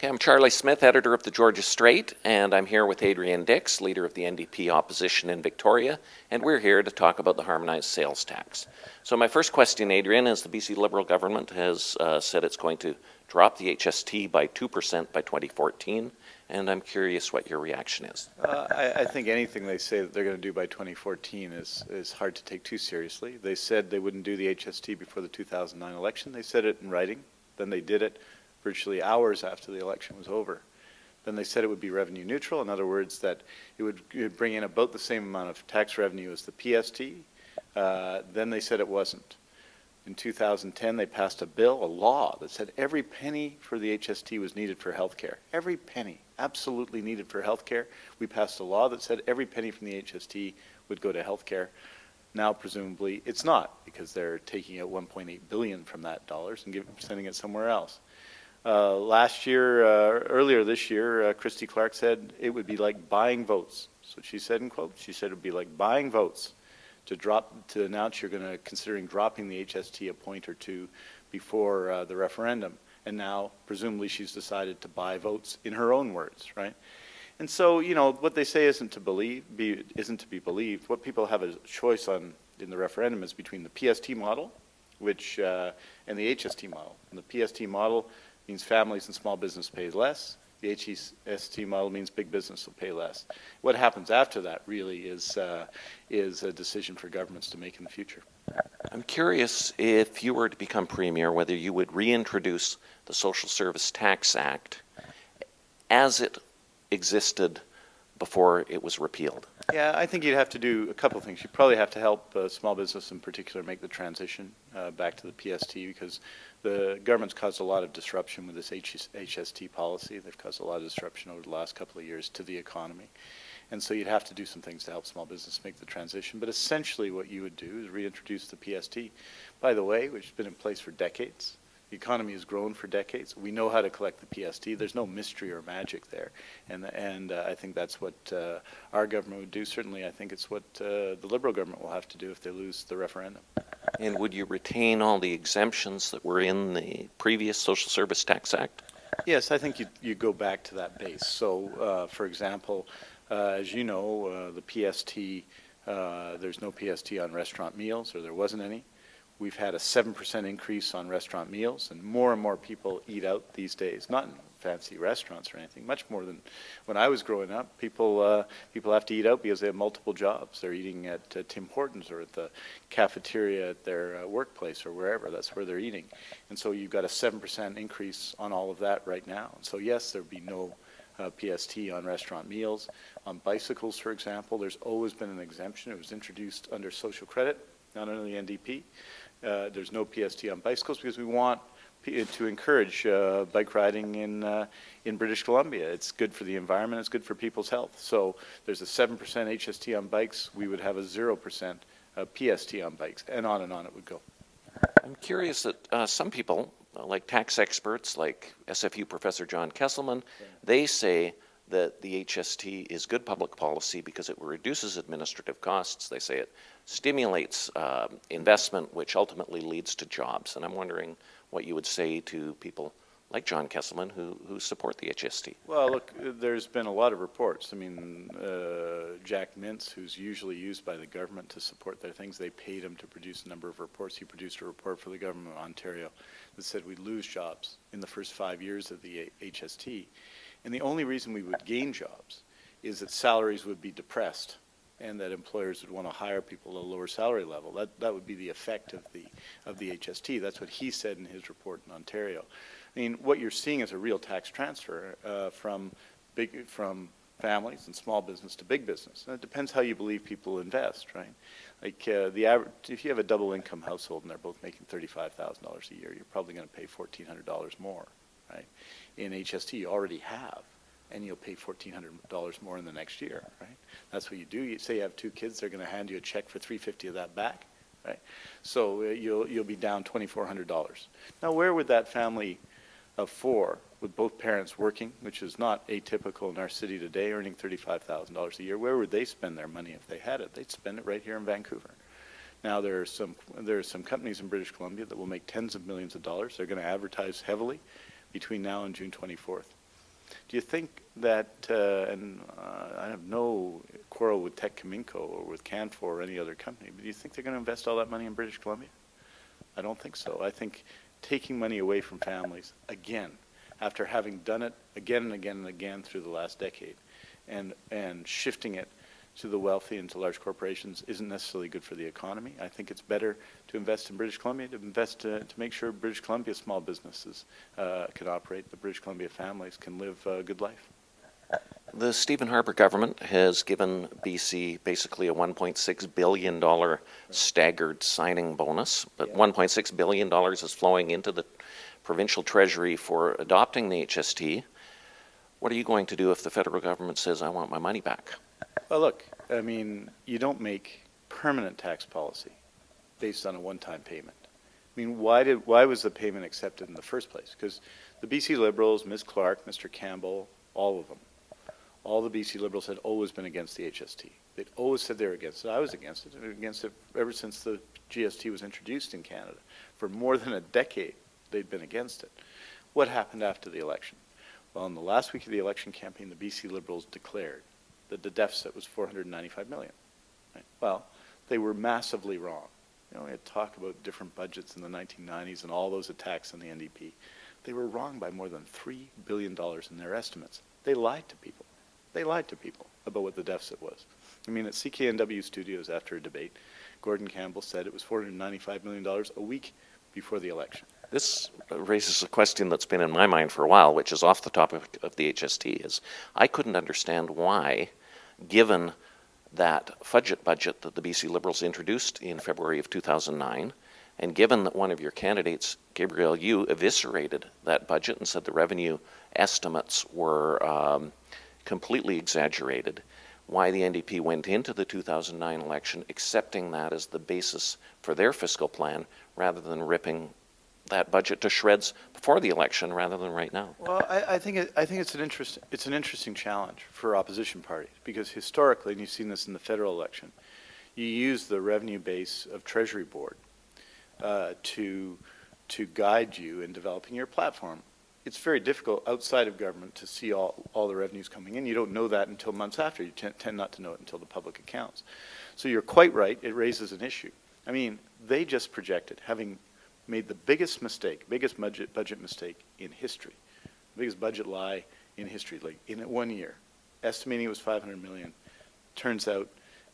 Okay, I'm Charlie Smith, editor of the Georgia Straight, and I'm here with Adrian Dix, leader of the NDP opposition in Victoria, and we're here to talk about the harmonized sales tax. So my first question, Adrian, is the BC Liberal government has said it's going to drop the HST by 2% by 2014, and I'm curious what your reaction is. I think anything they say that they're going to do by 2014 is hard to take too seriously. They said they wouldn't do the HST before the 2009 election. They said it in writing. Then they did it virtually hours after the election was over. Then they said it would be revenue neutral. In other words, that it would bring in about the same amount of tax revenue as the PST. Then they said it wasn't. In 2010, they passed a law that said every penny for the HST was needed for health care. Every penny, absolutely needed for health care. We passed a law that said every penny from the HST would go to health care. Now, presumably, it's not, because they're taking out $1.8 billion from that dollars and sending it somewhere else. Earlier this year, Christy Clark said it would be like buying votes. So she said, in quotes, she said it would be like buying votes to announce you're going to considering dropping the HST a point or two before the referendum. And now, presumably, she's decided to buy votes in her own words, right? And so, you know, what they say isn't to be believed. What people have a choice on in the referendum is between the PST model, and the HST model. And the PST model means families and small business pay less. The HST model means big business will pay less. What happens after that really is a decision for governments to make in the future. I'm curious, if you were to become Premier, whether you would reintroduce the Social Service Tax Act as it existed before it was repealed. Yeah, I think you'd have to do a couple of things. You'd probably have to help small business in particular make the transition back to the PST, because the government's caused a lot of disruption with this HST policy. They've caused a lot of disruption over the last couple of years to the economy. And so you'd have to do some things to help small business make the transition. But essentially what you would do is reintroduce the PST, by the way, which has been in place for decades. The economy has grown for decades. We know how to collect the PST. There's no mystery or magic there. And I think that's what our government would do. Certainly, I think it's what the Liberal government will have to do if they lose the referendum. And would you retain all the exemptions that were in the previous Social Service Tax Act? Yes, I think you go back to that base. So, for example, as you know, the PST, there's no PST on restaurant meals, or there wasn't any. We've had a 7% increase on restaurant meals, and more people eat out these days, not in fancy restaurants or anything, much more than when I was growing up. People have to eat out because they have multiple jobs. They're eating at Tim Hortons or at the cafeteria at their workplace or wherever. That's where they're eating. And so you've got a 7% increase on all of that right now. And so yes, there'd be no PST on restaurant meals. On bicycles, for example, there's always been an exemption. It was introduced under social credit, not under the NDP. There's no PST on bicycles because we want to encourage bike riding in British Columbia. It's good for the environment. It's good for people's health. So there's a 7% HST on bikes. We would have a 0% PST on bikes, and on it would go. I'm curious that some people, like tax experts, like SFU Professor John Kesselman, they say that the HST is good public policy because it reduces administrative costs. They say it stimulates investment, which ultimately leads to jobs. And I'm wondering what you would say to people like John Kesselman who support the HST. Well, look, there's been a lot of reports. I mean, Jack Mintz, who's usually used by the government to support their things, they paid him to produce a number of reports. He produced a report for the government of Ontario that said we'd lose jobs in the first 5 years of the HST. And the only reason we would gain jobs is that salaries would be depressed and that employers would want to hire people at a lower salary level. That would be the effect of the HST. That's what he said in his report in Ontario. I mean, what you're seeing is a real tax transfer from families and small business to big business. And it depends how you believe people invest, right? Like if you have a double income household and they're both making $35,000 a year, you're probably going to pay $1,400 more, right? In HST, you already have, and you'll pay $1,400 more in the next year, right? That's what you do. You say you have 2 kids, they're going to hand you a check for $350 of that back, right? So you'll be down $2,400. Now, where would that family of 4, with both parents working, which is not atypical in our city today, earning $35,000 a year, where would they spend their money if they had it? They'd spend it right here in Vancouver. Now, there are some companies in British Columbia that will make tens of millions of dollars. They're going to advertise heavily between now and June 24th. Do you think that, I have no quarrel with Tech Cominco or with Canfor or any other company, but do you think they're going to invest all that money in British Columbia? I don't think so. I think taking money away from families, again, after having done it again and again and again through the last decade, and shifting it to the wealthy and to large corporations isn't necessarily good for the economy. I think it's better to invest in British Columbia, to invest to make sure British Columbia small businesses can operate, the British Columbia families can live a good life. The Stephen Harper government has given BC basically a $1.6 billion staggered signing bonus, but $1.6 billion is flowing into the provincial treasury for adopting the HST. What are you going to do if the federal government says, I want my money back? Well, look, I mean, you don't make permanent tax policy based on a one-time payment. I mean, why was the payment accepted in the first place? Because the BC Liberals, Ms. Clark, Mr. Campbell, all of them, all the BC Liberals had always been against the HST. They'd always said they were against it. I was against it. I've been against it ever since the GST was introduced in Canada. For more than a decade, they'd been against it. What happened after the election? Well, in the last week of the election campaign, the BC Liberals declared that the deficit was $495 million. Right? Well, they were massively wrong. You know, we had talk about different budgets in the 1990s and all those attacks on the NDP. They were wrong by more than $3 billion in their estimates. They lied to people. They lied to people about what the deficit was. I mean, at CKNW Studios after a debate, Gordon Campbell said it was $495 million a week before the election. This raises a question that's been in my mind for a while, which is off the topic of the HST, is I couldn't understand why, given that budget that the BC Liberals introduced in February of 2009, and given that one of your candidates, Gabriel Yu, eviscerated that budget and said the revenue estimates were completely exaggerated, why the NDP went into the 2009 election accepting that as the basis for their fiscal plan rather than ripping that budget to shreds before the election rather than right now. Well, I think it's an interesting challenge for opposition parties because historically, and you've seen this in the federal election, you use the revenue base of Treasury Board to guide you in developing your platform. It's very difficult outside of government to see all the revenues coming in. You don't know that until months after. You tend not to know it until the public accounts. So you're quite right. It raises an issue. I mean, they just projected, having made the biggest budget mistake in history, biggest budget lie in history, like in 1 year, estimating it was $500 million. Turns out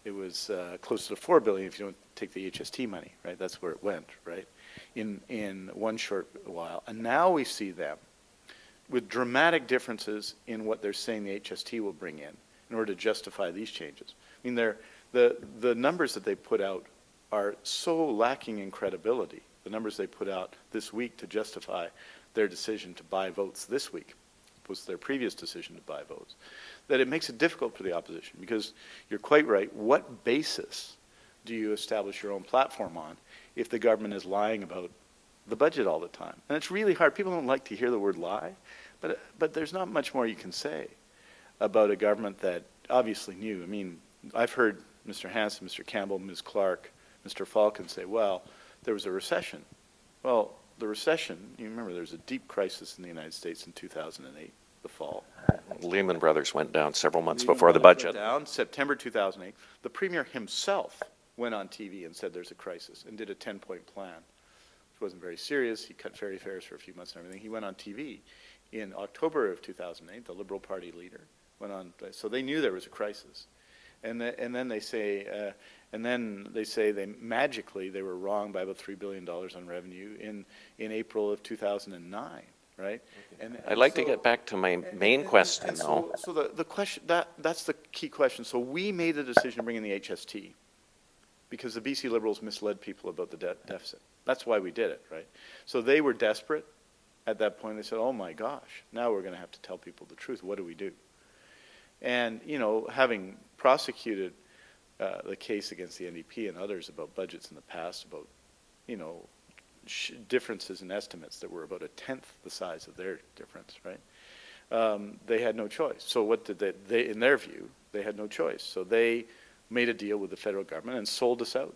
it was closer to $4 billion if you don't take the HST money, right? That's where it went, right? In one short while. And now we see them with dramatic differences in what they're saying the HST will bring in order to justify these changes. I mean, the numbers that they put out are so lacking in credibility, the numbers they put out this week to justify their decision to buy votes this week was their previous decision to buy votes, that it makes it difficult for the opposition because you're quite right. What basis do you establish your own platform on if the government is lying about the budget all the time? And it's really hard. People don't like to hear the word lie, but there's not much more you can say about a government that obviously knew. I mean, I've heard Mr. Hanson, Mr. Campbell, Ms. Clark, Mr. Falcon say, well, there was a recession. Well, the recession, you remember there was a deep crisis in the United States in 2008, the fall. Lehman Brothers went down several months before the budget. Went down September 2008. The Premier himself went on TV and said there's a crisis and did a 10-point plan. It wasn't very serious. He cut ferry fares for a few months and everything. He went on TV in October of 2008. The Liberal Party leader went on. So they knew there was a crisis. And then they say they magically they were wrong by about $3 billion on revenue in April of 2009, right? And I'd like to get back to my main question, though. So the question that's the key question. So we made the decision to bring in the HST because the BC Liberals misled people about the deficit. That's why we did it, right? So they were desperate at that point. They said, "Oh my gosh, now we're going to have to tell people the truth. What do we do?" And, you know, having prosecuted the case against the NDP and others about budgets in the past, about, you know, differences in estimates that were about a tenth the size of their difference, right? They had no choice. So what did they, in their view, they had no choice. So they made a deal with the federal government and sold us out